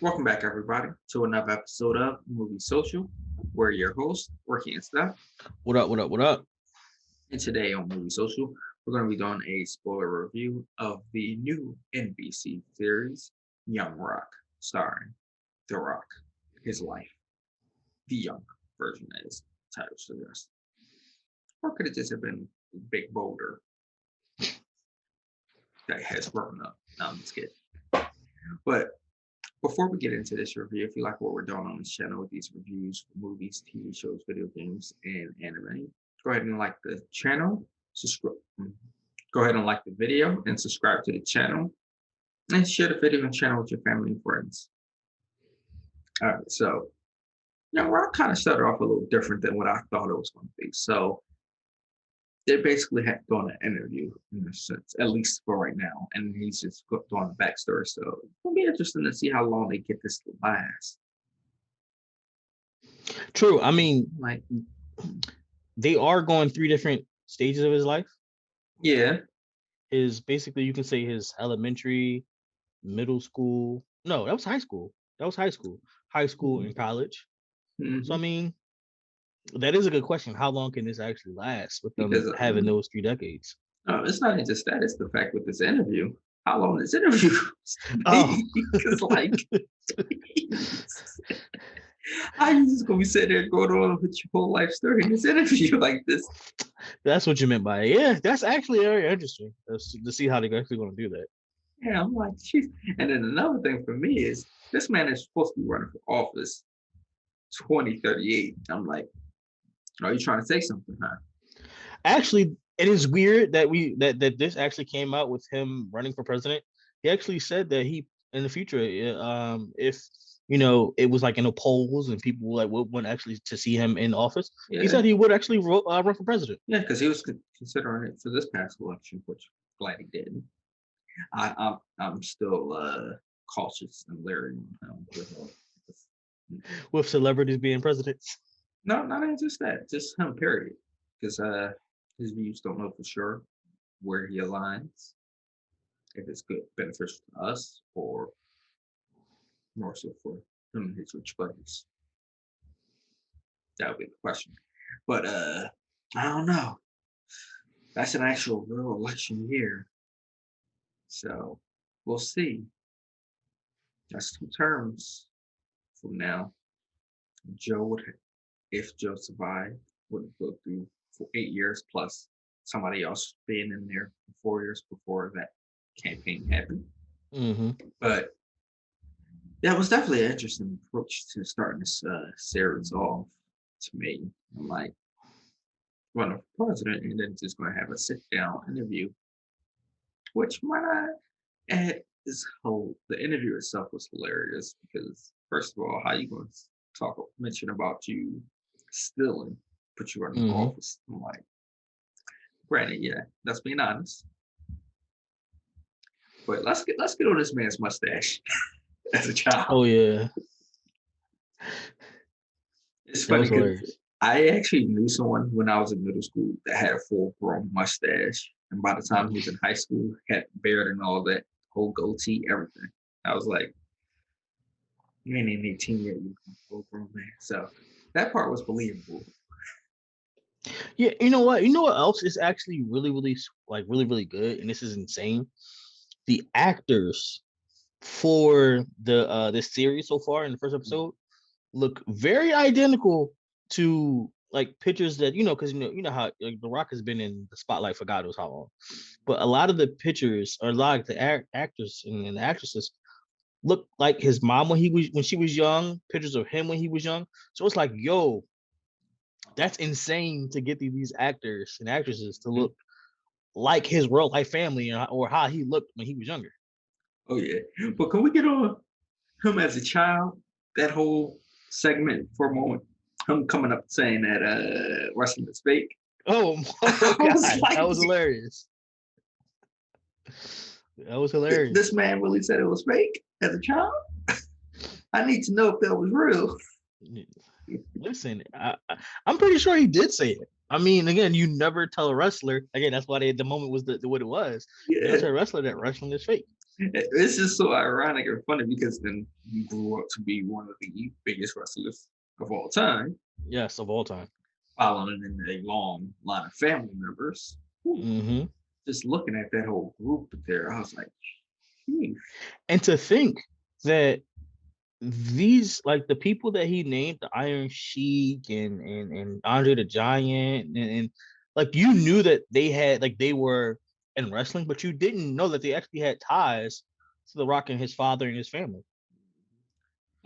Welcome back, everybody, to another episode of Movie Social. We're your hosts, Ricky and Steph. What up? What up? What up? And today on Movie Social, we're going to be doing a spoiler review of the new NBC series, Young Rock, starring The Rock, his life, the young version, as the title suggests. Or could it just have been Big Boulder that has grown up? No, I'm just kidding. But before we get into this review, if you like what we're doing on this channel with these reviews for movies, TV shows, video games, and anime, go ahead and like the channel, subscribe. Go ahead and like the video and subscribe to the channel, and share the video and channel with your family and friends. All right, so Rock kind of started off a little different than what I thought it was going to be. So they basically had done an interview in a sense, at least for right now, and he's just doing the backstory. So it'll be interesting to see how long they get this to last. True. I mean, Like, they are going three different stages of his life. yeah, His basically, you can say his elementary, middle school. No, that was high school. High school and college. So I mean, that is a good question. How long can this actually last with them Because, having those 3 decades? it's not just that; it's the fact with this interview. How long this interview? Oh. Because like, how you just gonna be sitting there going on with your whole life story in this interview like this? That's what you meant by it. Yeah, that's actually very interesting to see how they're actually going to do that. Yeah, I'm like, jeez. And then another thing for me is this man is supposed to be running for office 2038. I'm like, are you trying to say something, huh? Actually, it is weird that that this actually came out with him running for president. He actually said that he in the future, if it was like in the polls and people like would want actually to see him in office, he said he would actually run for president. Yeah, because he was considering it for this past election, which I'm glad he did. I'm still cautious and leery on him with celebrities being presidents. No, not even just that, just him, period. Because his views don't know for sure where he aligns, if it's good, beneficial to us, or more so for him and his rich buddies. That would be the question. But I don't know. That's an actual real election year. So we'll see. That's 2 terms from now. Joe would, if Joe survived, would go through for 8 years plus somebody else being in there for 4 years before that campaign happened. But that was definitely an interesting approach to starting this series off to me. I'm like, run for president and then just going to have a sit down interview, which might not add this whole, the interview itself was hilarious because, first of all, how you going to mention about you stealing, put you in the office? I'm like, granted, yeah, that's being honest. But let's get on this man's mustache as a child. Oh yeah, it's funny because I actually knew someone when I was in middle school that had a full-grown mustache, and by the time he was in high school, had beard and all that, whole goatee, everything. I was like, you ain't even 18 yet, you full-grown man. So that part was believable. Yeah, you know what? You know what else is actually really good, and this is insane. The actors for the this series so far in the first episode look very identical to like pictures that because you know how like, The Rock has been in the spotlight for God knows how long, but a lot of the pictures or a lot of the actors and the actresses look like his mom when she was young, pictures of him when he was young. So it's like, yo, that's insane to get these actors and actresses to look like his real life family or how he looked when he was younger. Oh yeah, but can we get on him as a child? That whole segment for a moment. Him coming up saying that wrestling is fake. Oh God, like, that was hilarious. That was hilarious. This man really said it was fake as a child. I need to know if that was real. Listen, I'm pretty sure he did say it. I mean, again, you never tell a wrestler. Again, that's why the moment was what it was. Yeah. You tell a wrestler that wrestling is fake. It's just so ironic and funny because then he grew up to be one of the biggest wrestlers of all time, Yes, of all time. following in a long line of family members. Whew. Hmm. Just looking at that whole group there, I was like, "Sheesh." And to think that these like the people that he named, the Iron Sheik and Andre the Giant, and like you knew that they had like they were in wrestling, but you didn't know that they actually had ties to The Rock and his father and his family.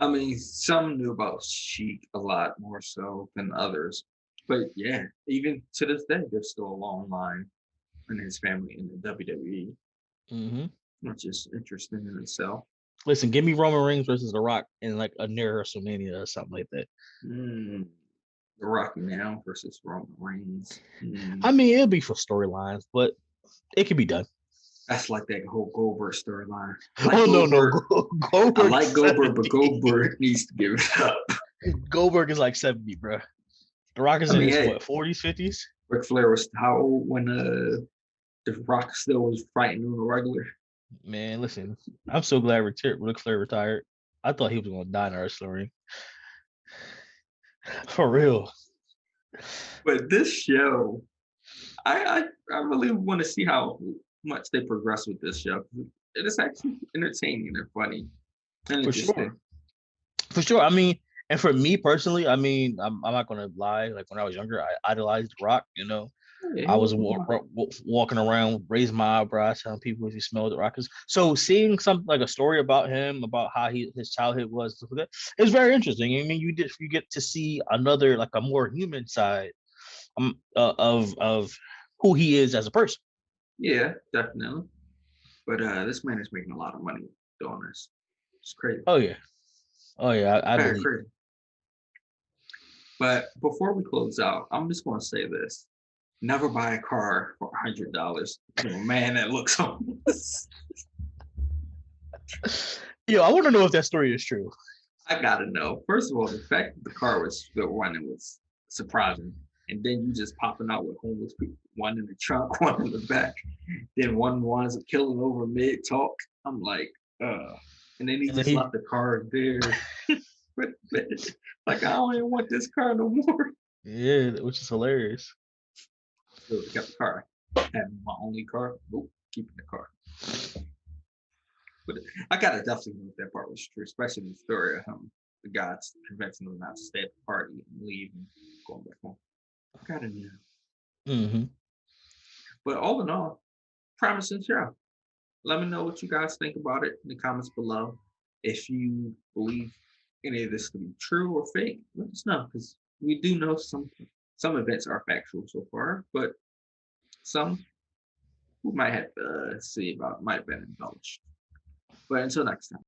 I mean, some knew about Sheik a lot more so than others, but yeah, even to this day, there's still a long line in his family in the WWE, Hmm. which is interesting in itself. Listen, give me Roman Reigns versus The Rock in like a near WrestleMania or something like that. Mm, the Rocky now versus Roman Reigns. I mean, it'll be for storylines, but it can be done. That's like that whole Goldberg storyline. I like Oh no, no, Goldberg. I Goldberg like is Goldberg, but 70. Goldberg needs to give it up. Goldberg is like 70, bro. The Rock is I in mean, his hey, what 40s, 50s. Ric Flair was how old when the Rock still was fighting on the regular? Man, listen, I'm so glad Ric Flair retired. I thought he was gonna die in our story. For real. But this show, I really want to see how much they progress with this show. It is actually entertaining and funny and For interesting. sure. For sure. I mean, and for me personally, I mean, I'm not gonna lie. Like when I was younger, I idolized Rock. Yeah, I he was was one. walking around, raising my eyebrows, telling people if you smell the Rock. So seeing something like a story about him, about how his childhood was, stuff like that, it's very interesting. I mean, you get to see another like a more human side of who he is as a person. Yeah, definitely. But this man is making a lot of money doing this. It's crazy. Oh yeah, oh yeah, I Very believe. crazy. But before we close out, I'm just going to say this: never buy a car for $100 from a man that looks homeless. Yo, I want to know if that story is true. I gotta know. First of all, the fact that the car was still running was surprising. And then you just popping out with homeless people, one in the trunk, one in the back. Then one was killing over mid talk. I'm like, and then he And then just he, left the car there. But like, I don't even want this car no more. yeah, which is hilarious. So he kept the car. Having my only car. Nope, keeping the car. But I gotta definitely know if that part was true, especially the story of him, the guys convincing him not to stay at the party and leave and going back home. I gotta know. Hmm. But all in all, promising show. Let me know what you guys think about it in the comments below. If you believe any of this to be true or fake, let us know because we do know some events are factual so far, but some we might have to see about might have been embellished. But until next time.